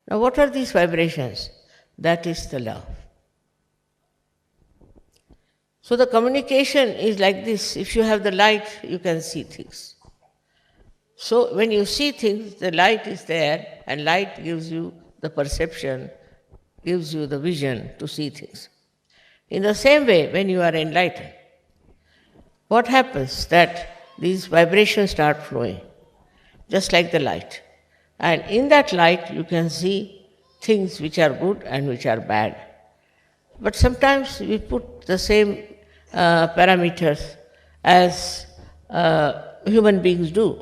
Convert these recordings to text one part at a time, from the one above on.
Now what are these vibrations? That is the love. So the communication is like this. If you have the light, you can see things. So when you see things, the light is there, and light gives you the perception, gives you the vision to see things. In the same way, when you are enlightened, what happens? That these vibrations start flowing, just like the light. And in that light, you can see things which are good and which are bad. But sometimes we put the same parameters as human beings do.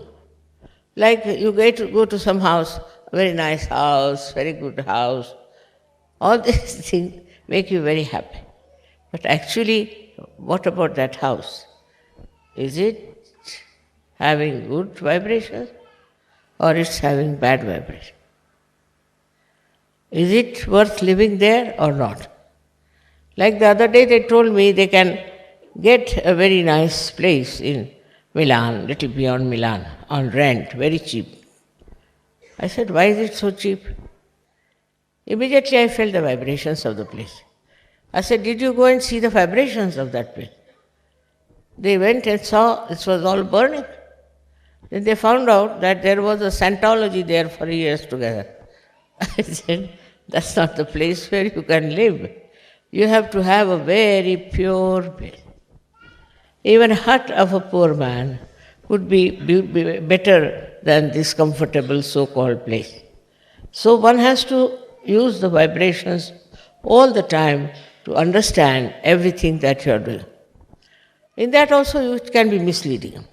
Like you go to some house, a very nice house, very good house. All these things make you very happy. But actually, what about that house? Is it having good vibrations or it's having bad vibrations? Is it worth living there or not? Like the other day they told me they can get a very nice place in Milan, little beyond Milan, on rent, very cheap. I said, why is it so cheap? Immediately I felt the vibrations of the place. I said, did you go and see the vibrations of that place? They went and saw it was all burning. Then they found out that there was a Scientology there for years together. I said, that's not the place where you can live. You have to have a very pure place. Even a hut of a poor man would be better than this comfortable so-called place. So one has to use the vibrations all the time to understand everything that you are doing. In that also it can be misleading.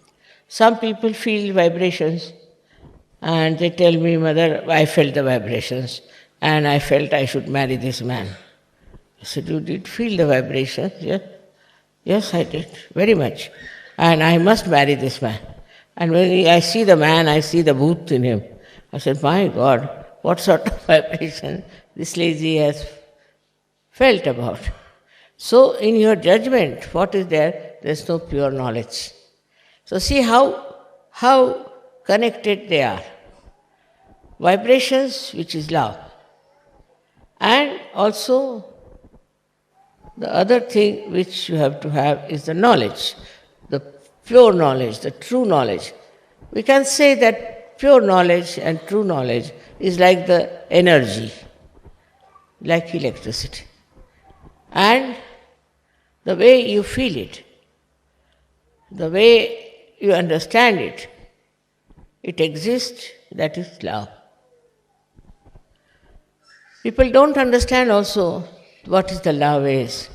Some people feel vibrations and they tell me, Mother, I felt the vibrations and I felt I should marry this man. I said, you did feel the vibrations? Yes. Yes, I did, very much. And I must marry this man. And when I see the man, I see the booth in him. I said, my God, what sort of vibration this lady has felt about. So in your judgment, what is there? There's no pure knowledge. So see how connected they are. Vibrations, which is love. And also the other thing which you have to have is the knowledge, the pure knowledge, the true knowledge. We can say that pure knowledge and true knowledge is like the energy, like electricity. And the way you feel it, the way you understand it, it exists, that is love. People don't understand also what is the love is.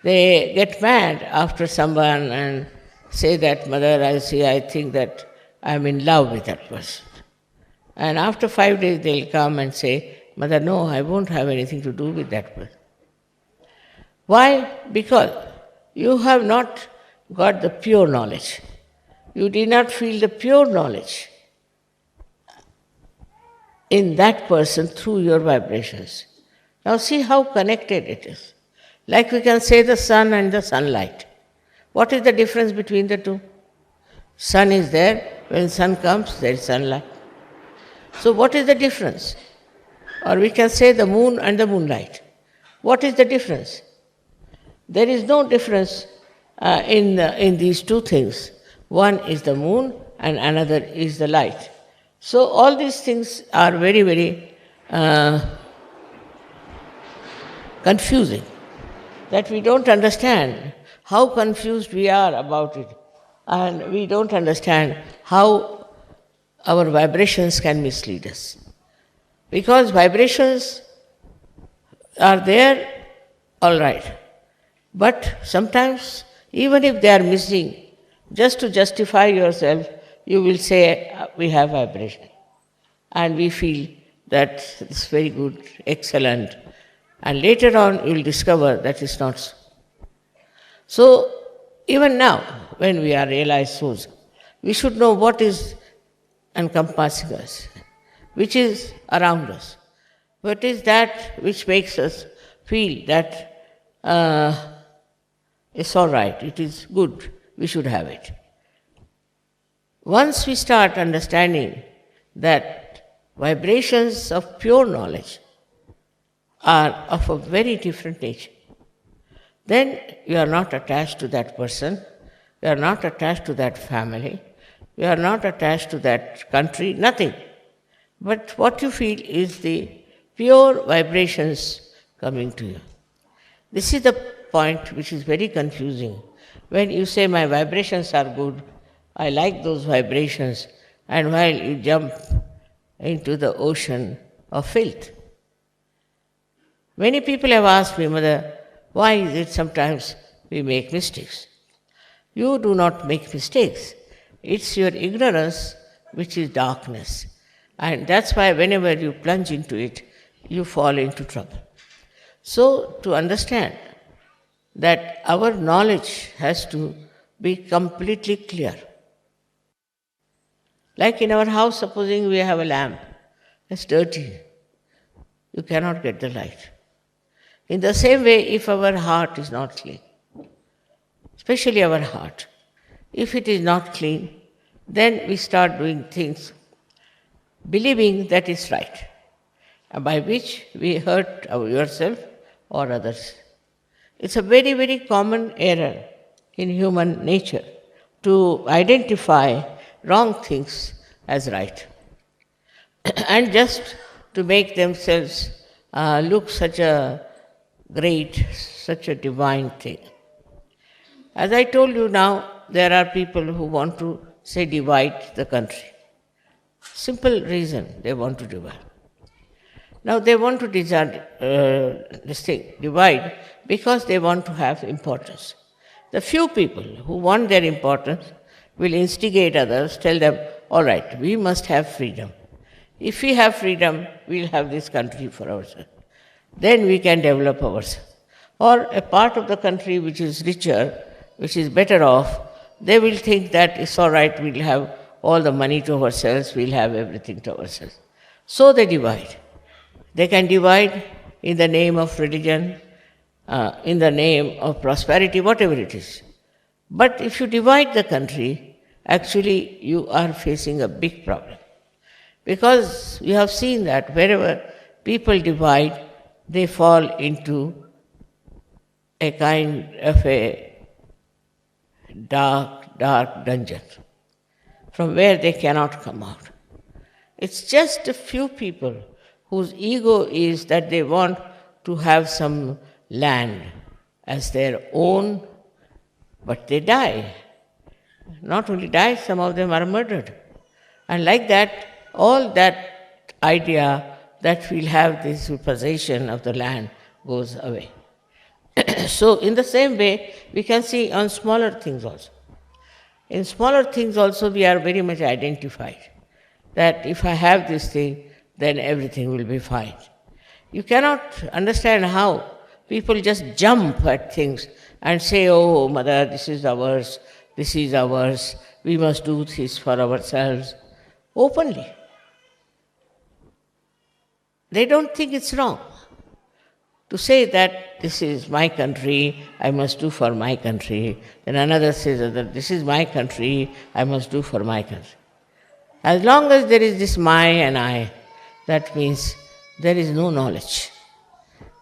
They get mad after someone and say that, Mother, I think that I'm in love with that person. And after 5 days they'll come and say, Mother, no, I won't have anything to do with that person. Why? Because you have not got the pure knowledge. You did not feel the pure knowledge in that person through your vibrations. Now see how connected it is. Like we can say the sun and the sunlight. What is the difference between the two? Sun is there, when sun comes, there is sunlight. So what is the difference? Or we can say the moon and the moonlight. What is the difference? There is no difference in these two things. One is the moon and another is the light. So all these things are very, very confusing, that we don't understand how confused we are about it, and we don't understand how our vibrations can mislead us. Because vibrations are there, all right, but sometimes even if they are missing, just to justify yourself, you will say, we have vibration. And we feel that it's very good, excellent. And later on, you will discover that it's not so. So, even now, when we are realized souls, we should know what is encompassing us, which is around us. What is that which makes us feel that it's all right, it is good, we should have it. Once we start understanding that vibrations of pure knowledge are of a very different nature. Then you are not attached to that person, you are not attached to that family, you are not attached to that country, nothing. But what you feel is the pure vibrations coming to you. This is the point which is very confusing. When you say, my vibrations are good, I like those vibrations, and while you jump into the ocean of filth. Many people have asked me, Mother, why is it sometimes we make mistakes? You do not make mistakes. It's your ignorance which is darkness. And that's why whenever you plunge into it, you fall into trouble. So, to understand that our knowledge has to be completely clear. Like in our house, supposing we have a lamp, it's dirty, you cannot get the light. In the same way, if our heart is not clean, especially our heart, if it is not clean, then we start doing things believing that is right, by which we hurt ourselves or others. It's a very, very common error in human nature to identify wrong things as right and just to make themselves look such a great, such a divine thing. As I told you now, there are people who want to say divide the country. Simple reason they want to divide. Now they want to divide because they want to have importance. The few people who want their importance will instigate others, tell them, all right, we must have freedom. If we have freedom, we'll have this country for ourselves. Then we can develop ourselves. Or a part of the country which is richer, which is better off, they will think that it's all right, we'll have all the money to ourselves, we'll have everything to ourselves. So they divide. They can divide in the name of religion, in the name of prosperity, whatever it is. But if you divide the country, actually you are facing a big problem. Because you have seen that wherever people divide, they fall into a kind of a dark dungeon from where they cannot come out. It's just a few people whose ego is that they want to have some land as their own, but they die. Not only die, some of them are murdered. And like that, all that idea that we'll have this possession of the land goes away. So in the same way, we can see on smaller things also. In smaller things also we are very much identified that if I have this thing, then everything will be fine. You cannot understand how people just jump at things and say, oh, Mother, this is ours, we must do this for ourselves, openly. They don't think it's wrong to say that this is my country, I must do for my country. Then another says that this is my country, I must do for my country. As long as there is this my and I, that means there is no knowledge.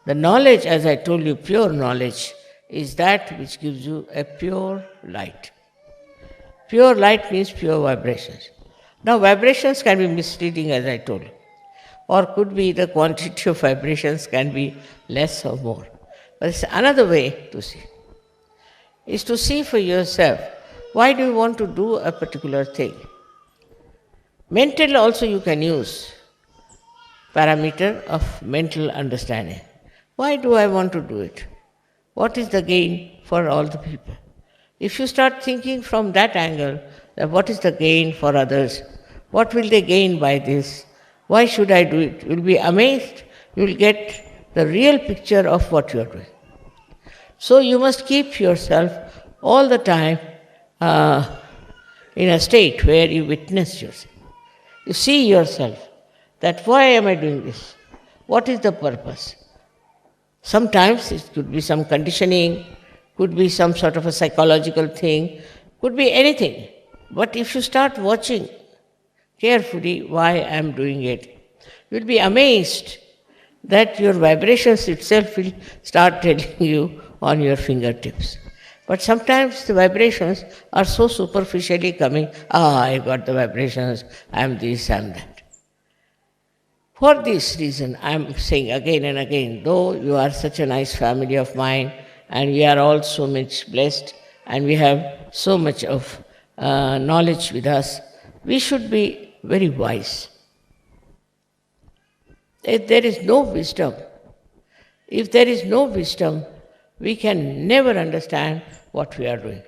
The knowledge, as I told you, pure knowledge, is that which gives you a pure light. Pure light means pure vibrations. Now vibrations can be misleading, as I told you, or could be the quantity of vibrations can be less or more. But it's another way to see. Is to see for yourself, why do you want to do a particular thing? Mental also you can use parameter of mental understanding. Why do I want to do it? What is the gain for all the people? If you start thinking from that angle, that what is the gain for others? What will they gain by this? Why should I do it? You will be amazed. You will get the real picture of what you are doing. So you must keep yourself all the time in a state where you witness yourself. You see yourself that why am I doing this? What is the purpose? Sometimes it could be some conditioning, could be some sort of a psychological thing, could be anything. But if you start watching carefully why I am doing it, You'll be amazed that your vibrations itself will start telling you on your fingertips. But sometimes the vibrations are so superficially coming, I got the vibrations, I'm this, I'm that. For this reason, I'm saying again and again, though you are such a nice family of mine, and we are all so much blessed, and we have so much of knowledge with us, we should be very wise. If there is no wisdom, we can never understand what we are doing.